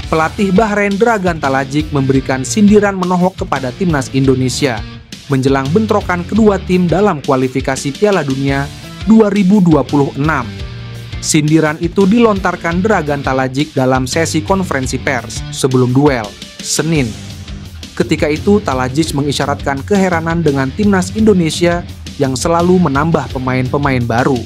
Pelatih Bahrain Dragan Talajic memberikan sindiran menohok kepada timnas Indonesia menjelang bentrokan kedua tim dalam kualifikasi Piala Dunia 2026. Sindiran itu dilontarkan Dragan Talajic dalam sesi konferensi pers sebelum duel, Senin. Ketika itu, Talajic mengisyaratkan keheranan dengan timnas Indonesia yang selalu menambah pemain-pemain baru.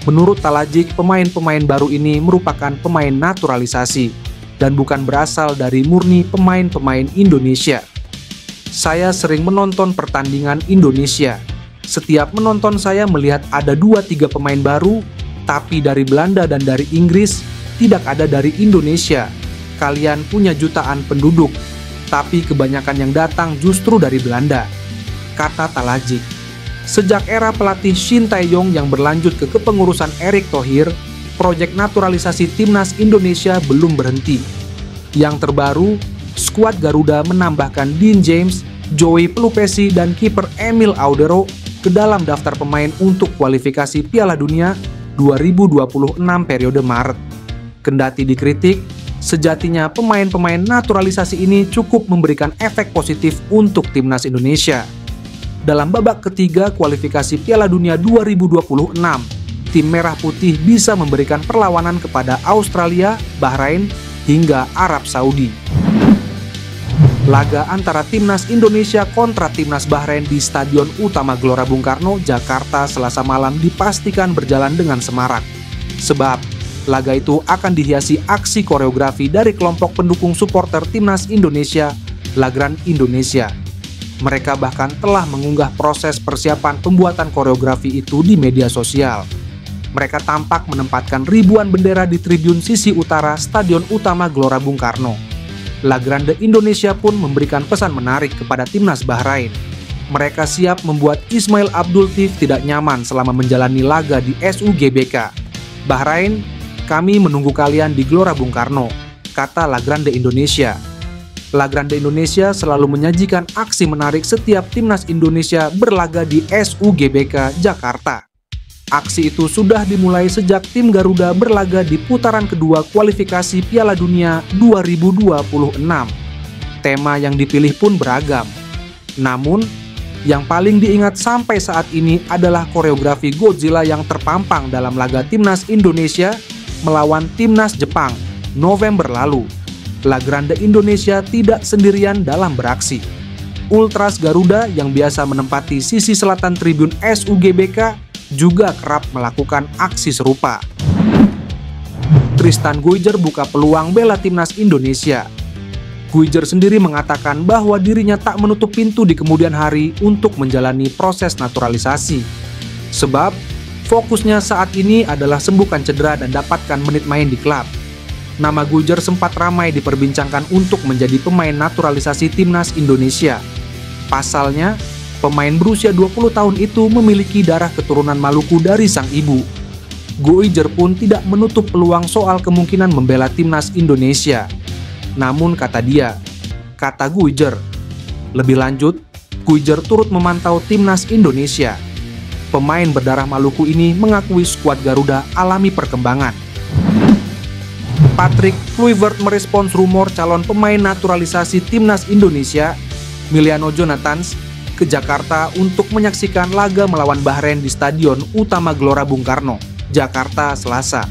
Menurut Talajic, pemain-pemain baru ini merupakan pemain naturalisasi dan bukan berasal dari murni pemain-pemain Indonesia. Saya sering menonton pertandingan Indonesia. Setiap menonton saya melihat ada 2-3 pemain baru, tapi dari Belanda dan dari Inggris, tidak ada dari Indonesia. Kalian punya jutaan penduduk, tapi kebanyakan yang datang justru dari Belanda, kata Talajic. Sejak era pelatih Shin Tae-yong yang berlanjut ke kepengurusan Erick Thohir, proyek naturalisasi timnas Indonesia belum berhenti. Yang terbaru, skuad Garuda menambahkan Dean James, Joey Pelupesi, dan kiper Emil Audero ke dalam daftar pemain untuk kualifikasi Piala Dunia 2026 periode Maret. Kendati dikritik, sejatinya pemain-pemain naturalisasi ini cukup memberikan efek positif untuk timnas Indonesia. Dalam babak ketiga kualifikasi Piala Dunia 2026, tim Merah Putih bisa memberikan perlawanan kepada Australia, Bahrain, hingga Arab Saudi. Laga antara timnas Indonesia kontra timnas Bahrain di Stadion Utama Gelora Bung Karno, Jakarta, Selasa malam dipastikan berjalan dengan semarak. Sebab, laga itu akan dihiasi aksi koreografi dari kelompok pendukung supporter timnas Indonesia, Lagran Indonesia. Mereka bahkan telah mengunggah proses persiapan pembuatan koreografi itu di media sosial. Mereka tampak menempatkan ribuan bendera di tribun sisi utara Stadion Utama Gelora Bung Karno. La Grande Indonesia pun memberikan pesan menarik kepada timnas Bahrain. Mereka siap membuat Ismail Abdul Tif tidak nyaman selama menjalani laga di SUGBK. Bahrain, kami menunggu kalian di Gelora Bung Karno, kata La Grande Indonesia. La Grande Indonesia selalu menyajikan aksi menarik setiap timnas Indonesia berlaga di SUGBK Jakarta. Aksi itu sudah dimulai sejak tim Garuda berlaga di putaran kedua kualifikasi Piala Dunia 2026. Tema yang dipilih pun beragam. Namun, yang paling diingat sampai saat ini adalah koreografi Godzilla yang terpampang dalam laga timnas Indonesia melawan timnas Jepang November lalu. La Grande Indonesia tidak sendirian dalam beraksi. Ultras Garuda yang biasa menempati sisi selatan tribun SUGBK juga kerap melakukan aksi serupa. Tristan Guijer buka peluang bela timnas Indonesia. Guijer sendiri mengatakan bahwa dirinya tak menutup pintu di kemudian hari untuk menjalani proses naturalisasi. Sebab, fokusnya saat ini adalah sembuhkan cedera dan dapatkan menit main di klub. Nama Guijer sempat ramai diperbincangkan untuk menjadi pemain naturalisasi timnas Indonesia. Pasalnya, pemain berusia 20 tahun itu memiliki darah keturunan Maluku dari sang ibu. Guijer pun tidak menutup peluang soal kemungkinan membela timnas Indonesia. Namun kata Guijer, lebih lanjut, Guijer turut memantau timnas Indonesia. Pemain berdarah Maluku ini mengakui skuad Garuda alami perkembangan. Patrick Kluivert merespons rumor calon pemain naturalisasi timnas Indonesia, Emiliano Jonathans, ke Jakarta untuk menyaksikan laga melawan Bahrain di Stadion Utama Gelora Bung Karno, Jakarta, Selasa.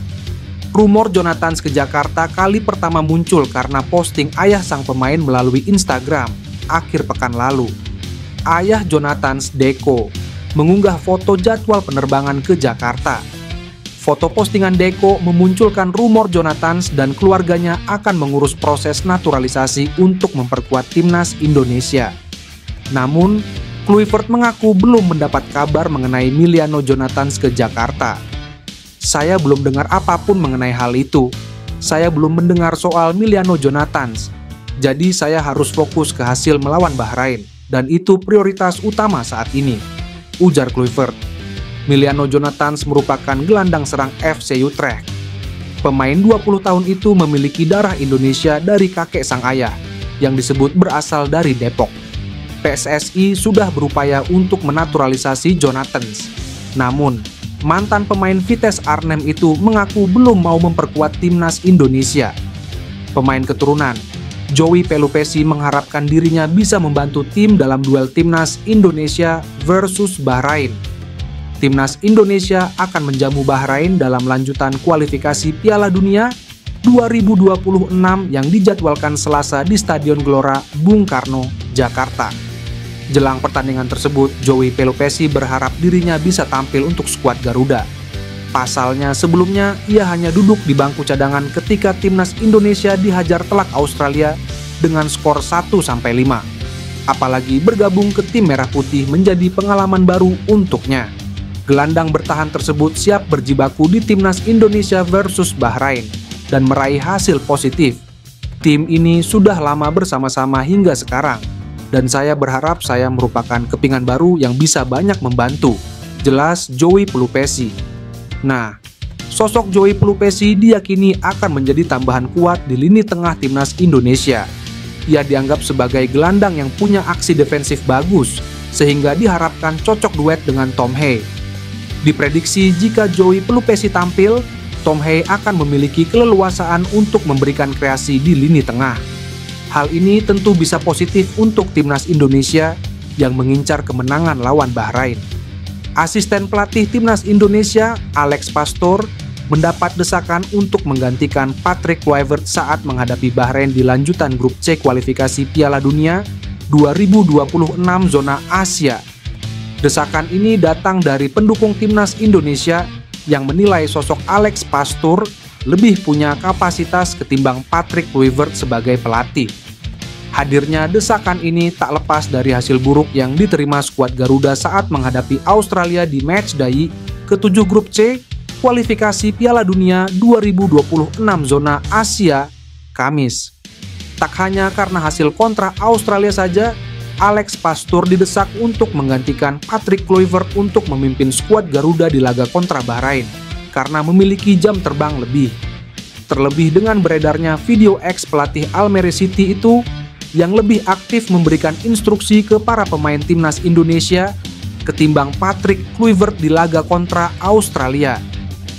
Rumor Jonathans ke Jakarta kali pertama muncul karena posting ayah sang pemain melalui Instagram akhir pekan lalu. Ayah Jonathans, Deko, mengunggah foto jadwal penerbangan ke Jakarta. Foto postingan Deko memunculkan rumor Jonathans dan keluarganya akan mengurus proses naturalisasi untuk memperkuat timnas Indonesia. Namun, Kluivert mengaku belum mendapat kabar mengenai Emiliano Jonathans ke Jakarta. Saya belum dengar apapun mengenai hal itu. Saya belum mendengar soal Emiliano Jonathans. Jadi saya harus fokus ke hasil melawan Bahrain, dan itu prioritas utama saat ini, ujar Kluivert. Emiliano Jonathans merupakan gelandang serang FC Utrecht. Pemain 20 tahun itu memiliki darah Indonesia dari kakek sang ayah, yang disebut berasal dari Depok. PSSI sudah berupaya untuk menaturalisasi Jonathans. Namun, mantan pemain Vitesse Arnhem itu mengaku belum mau memperkuat timnas Indonesia. pemain keturunan, Joey Pelupessy mengharapkan dirinya bisa membantu tim dalam duel Timnas Indonesia versus Bahrain. Timnas Indonesia akan menjamu Bahrain dalam lanjutan kualifikasi Piala Dunia 2026 yang dijadwalkan Selasa di Stadion Gelora Bung Karno, Jakarta. Jelang pertandingan tersebut, Joey Pelupessy berharap dirinya bisa tampil untuk skuad Garuda. Pasalnya sebelumnya, ia hanya duduk di bangku cadangan ketika Timnas Indonesia dihajar telak Australia dengan skor 1-5. Apalagi bergabung ke tim Merah Putih menjadi pengalaman baru untuknya. Gelandang bertahan tersebut siap berjibaku di Timnas Indonesia versus Bahrain dan meraih hasil positif. Tim ini sudah lama bersama-sama hingga sekarang, dan saya berharap saya merupakan kepingan baru yang bisa banyak membantu, jelas Joey Pelupessy. Nah, sosok Joey Pelupessy diyakini akan menjadi tambahan kuat di lini tengah Timnas Indonesia. Ia dianggap sebagai gelandang yang punya aksi defensif bagus, sehingga diharapkan cocok duet dengan Tom Hea. Diprediksi jika Joey Pelupessy tampil, Tom Hea akan memiliki keleluasaan untuk memberikan kreasi di lini tengah. Hal ini tentu bisa positif untuk Timnas Indonesia yang mengincar kemenangan lawan Bahrain. Asisten pelatih Timnas Indonesia, Alex Pastoor, mendapat desakan untuk menggantikan Patrick Kluivert saat menghadapi Bahrain di lanjutan grup C kualifikasi Piala Dunia 2026 zona Asia. Desakan ini datang dari pendukung Timnas Indonesia yang menilai sosok Alex Pastoor lebih punya kapasitas ketimbang Patrick Kluivert sebagai pelatih. Hadirnya desakan ini tak lepas dari hasil buruk yang diterima skuad Garuda saat menghadapi Australia di matchday ke-7 grup C kualifikasi Piala Dunia 2026 zona Asia, Kamis. Tak hanya karena hasil kontra Australia saja, Alex Pastoor didesak untuk menggantikan Patrick Kluivert untuk memimpin skuad Garuda di laga kontra Bahrain karena memiliki jam terbang lebih. Terlebih dengan beredarnya video ex pelatih Almere City itu yang lebih aktif memberikan instruksi ke para pemain Timnas Indonesia ketimbang Patrick Kluivert di laga kontra Australia.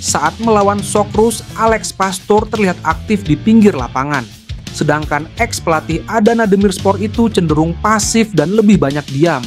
Saat melawan Socceroos, Alex Pastoor terlihat aktif di pinggir lapangan, sedangkan ex pelatih Adana Demirspor itu cenderung pasif dan lebih banyak diam.